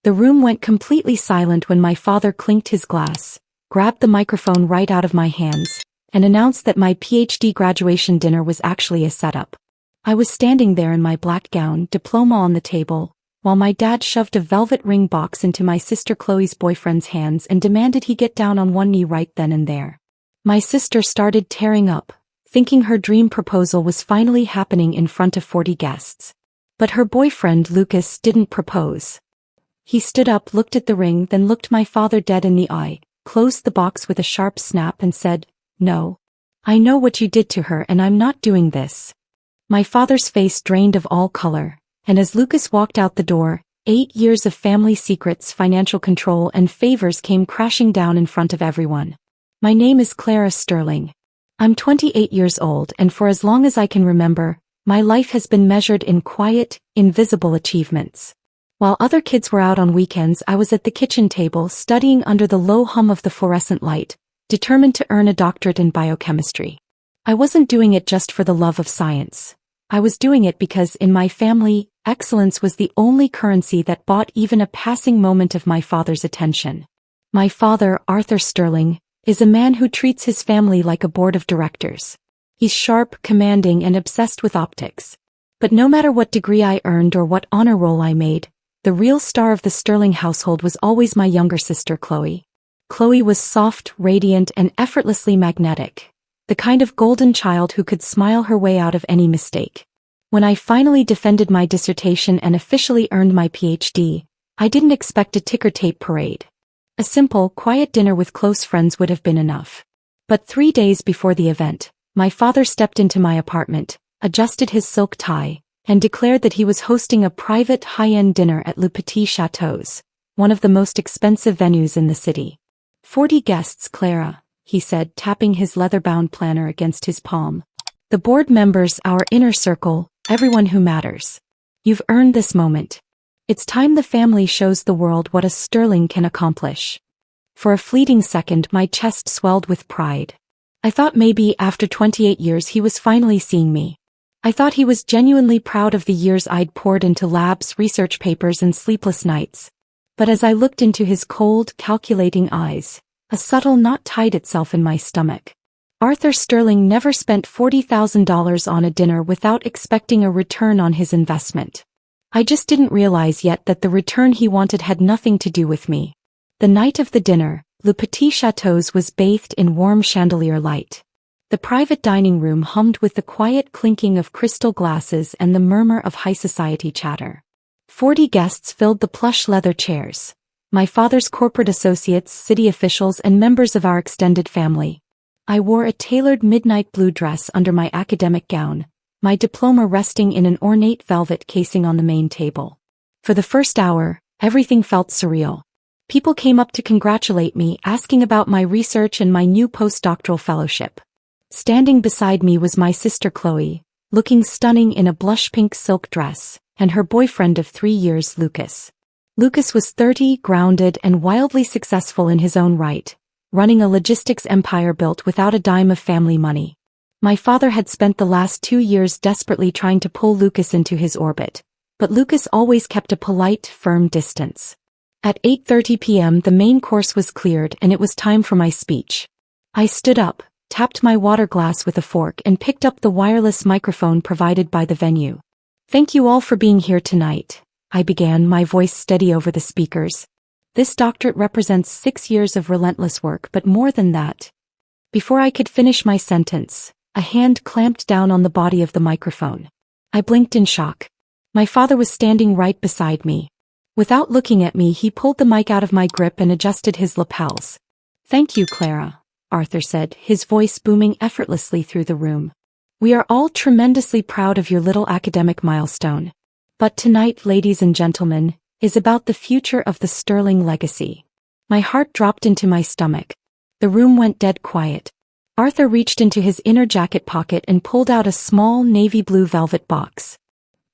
The room went completely silent when my father clinked his glass, grabbed the microphone right out of my hands, and announced that my PhD graduation dinner was actually a setup. I was standing there in my black gown, diploma on the table, while my dad shoved a velvet ring box into my sister Chloe's boyfriend's hands and demanded he get down on one knee right then and there. My sister started tearing up, thinking her dream proposal was finally happening in front of 40 guests. But her boyfriend Lucas didn't propose. He stood up, looked at the ring, then looked my father dead in the eye, closed the box with a sharp snap and said, "No. I know what you did to her and I'm not doing this." My father's face drained of all color, and as Lucas walked out the door, 8 years of family secrets, financial control and favors came crashing down in front of everyone. My name is Clara Sterling. I'm 28 years old, and for as long as I can remember, my life has been measured in quiet, invisible achievements. While other kids were out on weekends, I was at the kitchen table studying under the low hum of the fluorescent light, determined to earn a doctorate in biochemistry. I wasn't doing it just for the love of science. I was doing it because in my family, excellence was the only currency that bought even a passing moment of my father's attention. My father, Arthur Sterling, is a man who treats his family like a board of directors. He's sharp, commanding, and obsessed with optics. But no matter what degree I earned or what honor roll I made, the real star of the Sterling household was always my younger sister Chloe. Chloe was soft, radiant, and effortlessly magnetic. The kind of golden child who could smile her way out of any mistake. When I finally defended my dissertation and officially earned my PhD, I didn't expect a ticker tape parade. A simple, quiet dinner with close friends would have been enough. But 3 days before the event, my father stepped into my apartment, adjusted his silk tie, and declared that he was hosting a private high-end dinner at Le Petit Chateau's, one of the most expensive venues in the city. 40 guests, Clara, he said, tapping his leather-bound planner against his palm. The board members, our inner circle, everyone who matters. You've earned this moment. It's time the family shows the world what a Sterling can accomplish. For a fleeting second, my chest swelled with pride. I thought maybe after 28 years he was finally seeing me. I thought he was genuinely proud of the years I'd poured into labs, research papers, and sleepless nights. But as I looked into his cold, calculating eyes, a subtle knot tied itself in my stomach. Arthur Sterling never spent $40,000 on a dinner without expecting a return on his investment. I just didn't realize yet that the return he wanted had nothing to do with me. The night of the dinner, Le Petit Chateau's was bathed in warm chandelier light. The private dining room hummed with the quiet clinking of crystal glasses and the murmur of high society chatter. 40 guests filled the plush leather chairs. My father's corporate associates, city officials, and members of our extended family. I wore a tailored midnight blue dress under my academic gown, my diploma resting in an ornate velvet casing on the main table. For the first hour, everything felt surreal. People came up to congratulate me, asking about my research and my new postdoctoral fellowship. Standing beside me was my sister Chloe, looking stunning in a blush pink silk dress, and her boyfriend of 3 years, Lucas. Lucas was 30, grounded, and wildly successful in his own right, running a logistics empire built without a dime of family money. My father had spent the last 2 years desperately trying to pull Lucas into his orbit, but Lucas always kept a polite, firm distance. At 8:30 p.m. the main course was cleared and it was time for my speech. I stood up, tapped my water glass with a fork and picked up the wireless microphone provided by the venue. "Thank you all for being here tonight," I began, my voice steady over the speakers. "This doctorate represents 6 years of relentless work, but more than that." Before I could finish my sentence, a hand clamped down on the body of the microphone. I blinked in shock. My father was standing right beside me. Without looking at me, he pulled the mic out of my grip and adjusted his lapels. "Thank you, Clara," Arthur said, his voice booming effortlessly through the room. "We are all tremendously proud of your little academic milestone. But tonight, ladies and gentlemen, is about the future of the Sterling legacy." My heart dropped into my stomach. The room went dead quiet. Arthur reached into his inner jacket pocket and pulled out a small navy blue velvet box.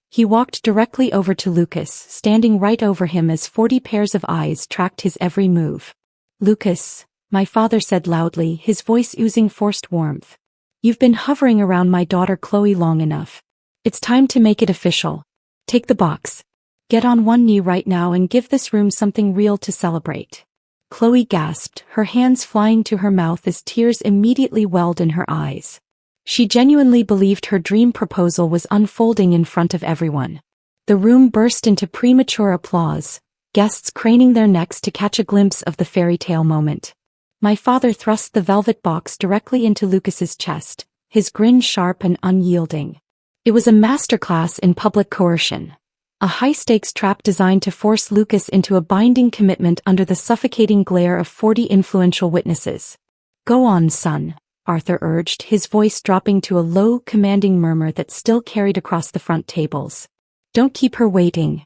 He walked directly over to Lucas, standing right over him as 40 pairs of eyes tracked his every move. "Lucas," my father said loudly, his voice oozing forced warmth. "You've been hovering around my daughter Chloe long enough. It's time to make it official. Take the box." Get on one knee right now and give this room something real to celebrate. Chloe gasped, her hands flying to her mouth as tears immediately welled in her eyes. She genuinely believed her dream proposal was unfolding in front of everyone. The room burst into premature applause, guests craning their necks to catch a glimpse of the fairy tale moment. My father thrust the velvet box directly into Lucas's chest, his grin sharp and unyielding. It was a masterclass in public coercion. A high-stakes trap designed to force Lucas into a binding commitment under the suffocating glare of 40 influential witnesses. Go on, son, Arthur urged, his voice dropping to a low, commanding murmur that still carried across the front tables. Don't keep her waiting.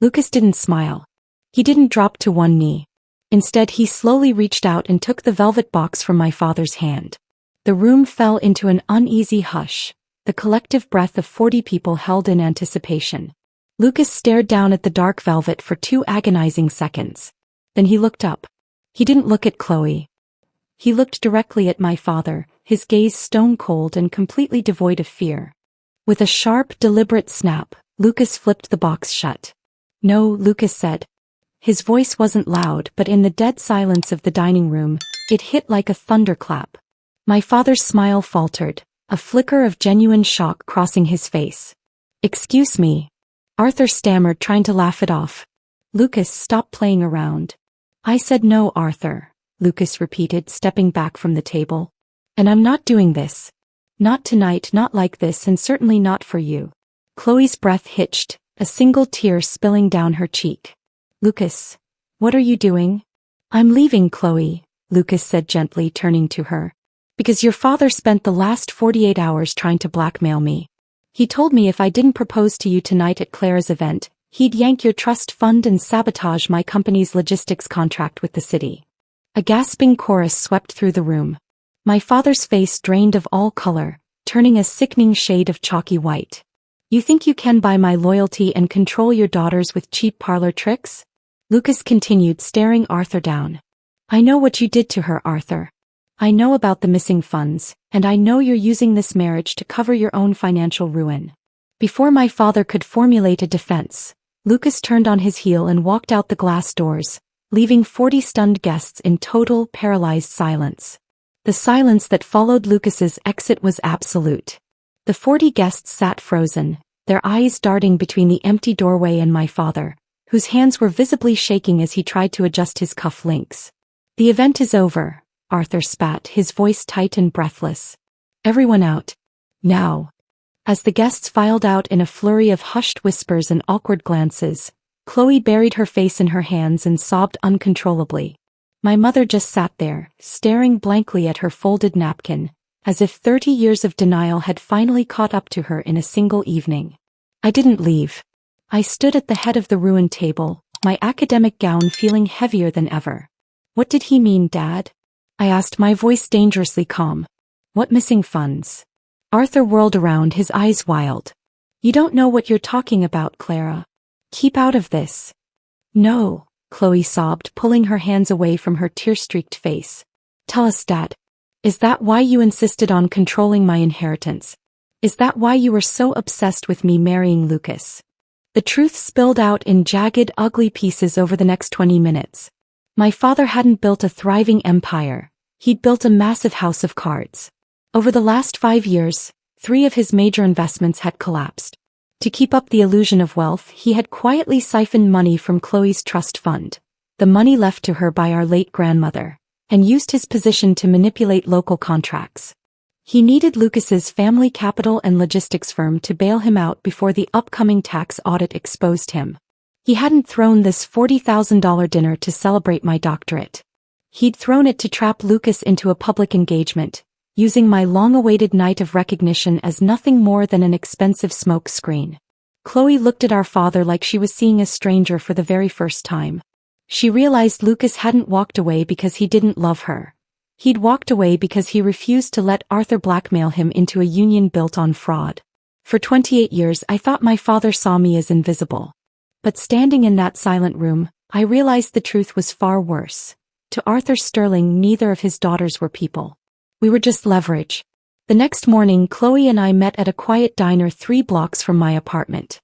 Lucas didn't smile. He didn't drop to one knee. Instead, he slowly reached out and took the velvet box from my father's hand. The room fell into an uneasy hush, the collective breath of 40 people held in anticipation. Lucas stared down at the dark velvet for 2 agonizing seconds. Then he looked up. He didn't look at Chloe. He looked directly at my father, his gaze stone-cold and completely devoid of fear. With a sharp, deliberate snap, Lucas flipped the box shut. No, Lucas said. His voice wasn't loud, but in the dead silence of the dining room, it hit like a thunderclap. My father's smile faltered, a flicker of genuine shock crossing his face. Excuse me. Arthur stammered, trying to laugh it off. Lucas, stop playing around. I said no, Arthur, Lucas repeated, stepping back from the table. And I'm not doing this. Not tonight, not like this, and certainly not for you. Chloe's breath hitched, a single tear spilling down her cheek. Lucas, what are you doing? I'm leaving, Chloe, Lucas said gently, turning to her. Because your father spent the last 48 hours trying to blackmail me. He told me if I didn't propose to you tonight at Clara's event, he'd yank your trust fund and sabotage my company's logistics contract with the city. A gasping chorus swept through the room. My father's face drained of all color, turning a sickening shade of chalky white. You think you can buy my loyalty and control your daughters with cheap parlor tricks? Lucas continued, staring Arthur down. I know what you did to her, Arthur. I know about the missing funds, and I know you're using this marriage to cover your own financial ruin. Before my father could formulate a defense, Lucas turned on his heel and walked out the glass doors, leaving 40 stunned guests in total, paralyzed silence. The silence that followed Lucas's exit was absolute. The 40 guests sat frozen, their eyes darting between the empty doorway and my father, whose hands were visibly shaking as he tried to adjust his cuff links. The event is over, Arthur spat, his voice tight and breathless. Everyone out. Now. As the guests filed out in a flurry of hushed whispers and awkward glances, Chloe buried her face in her hands and sobbed uncontrollably. My mother just sat there, staring blankly at her folded napkin, as if 30 years of denial had finally caught up to her in a single evening. I didn't leave. I stood at the head of the ruined table, my academic gown feeling heavier than ever. What did he mean, Dad? I asked, my voice dangerously calm. What missing funds? Arthur whirled around, his eyes wild. You don't know what you're talking about, Clara. Keep out of this. No, Chloe sobbed, pulling her hands away from her tear-streaked face. Tell us, Dad. Is that why you insisted on controlling my inheritance? Is that why you were so obsessed with me marrying Lucas? The truth spilled out in jagged, ugly pieces over the next 20 minutes. My father hadn't built a thriving empire. He'd built a massive house of cards. Over the last 5 years, 3 of his major investments had collapsed. To keep up the illusion of wealth, he had quietly siphoned money from Chloe's trust fund, the money left to her by our late grandmother, and used his position to manipulate local contracts. He needed Lucas's family capital and logistics firm to bail him out before the upcoming tax audit exposed him. He hadn't thrown this $40,000 dinner to celebrate my doctorate. He'd thrown it to trap Lucas into a public engagement, using my long-awaited night of recognition as nothing more than an expensive smoke screen. Chloe looked at our father like she was seeing a stranger for the very first time. She realized Lucas hadn't walked away because he didn't love her. He'd walked away because he refused to let Arthur blackmail him into a union built on fraud. For 28 years I thought my father saw me as invisible. But standing in that silent room, I realized the truth was far worse. To Arthur Sterling, neither of his daughters were people. We were just leverage. The next morning, Chloe and I met at a quiet diner 3 blocks from my apartment.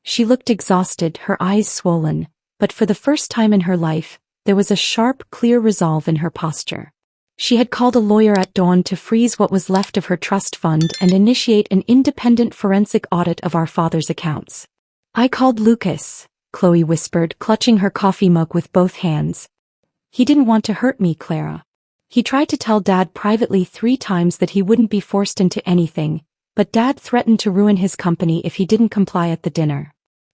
She looked exhausted, her eyes swollen, but for the first time in her life, there was a sharp, clear resolve in her posture. She had called a lawyer at dawn to freeze what was left of her trust fund and initiate an independent forensic audit of our father's accounts. I called Lucas, Chloe whispered, clutching her coffee mug with both hands. He didn't want to hurt me, Clara. He tried to tell Dad privately 3 times that he wouldn't be forced into anything, but Dad threatened to ruin his company if he didn't comply at the dinner.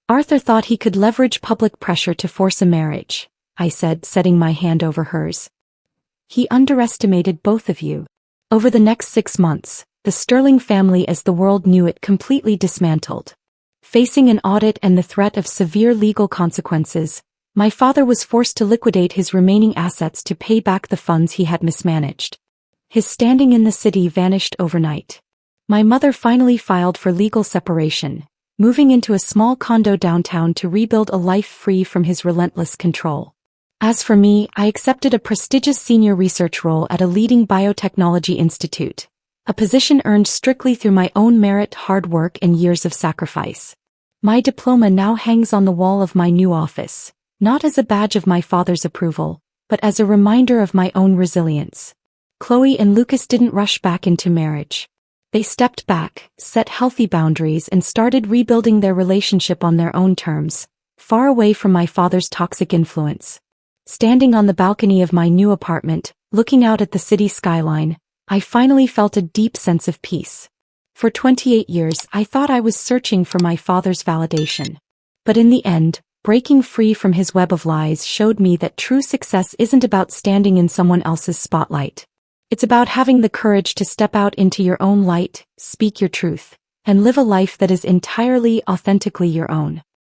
Arthur thought he could leverage public pressure to force a marriage, I said, setting my hand over hers. He underestimated both of you. Over the next 6 months, the Sterling family as the world knew it completely dismantled. Facing an audit and the threat of severe legal consequences, my father was forced to liquidate his remaining assets to pay back the funds he had mismanaged. His standing in the city vanished overnight. My mother finally filed for legal separation, moving into a small condo downtown to rebuild a life free from his relentless control. As for me, I accepted a prestigious senior research role at a leading biotechnology institute, a position earned strictly through my own merit, hard work, and years of sacrifice. My diploma now hangs on the wall of my new office, not as a badge of my father's approval, but as a reminder of my own resilience. Chloe and Lucas didn't rush back into marriage. They stepped back, set healthy boundaries, and started rebuilding their relationship on their own terms, far away from my father's toxic influence. Standing on the balcony of my new apartment, looking out at the city skyline, I finally felt a deep sense of peace. For 28 years, I thought I was searching for my father's validation. But in the end, breaking free from his web of lies showed me that true success isn't about standing in someone else's spotlight. It's about having the courage to step out into your own light, speak your truth, and live a life that is entirely, authentically your own.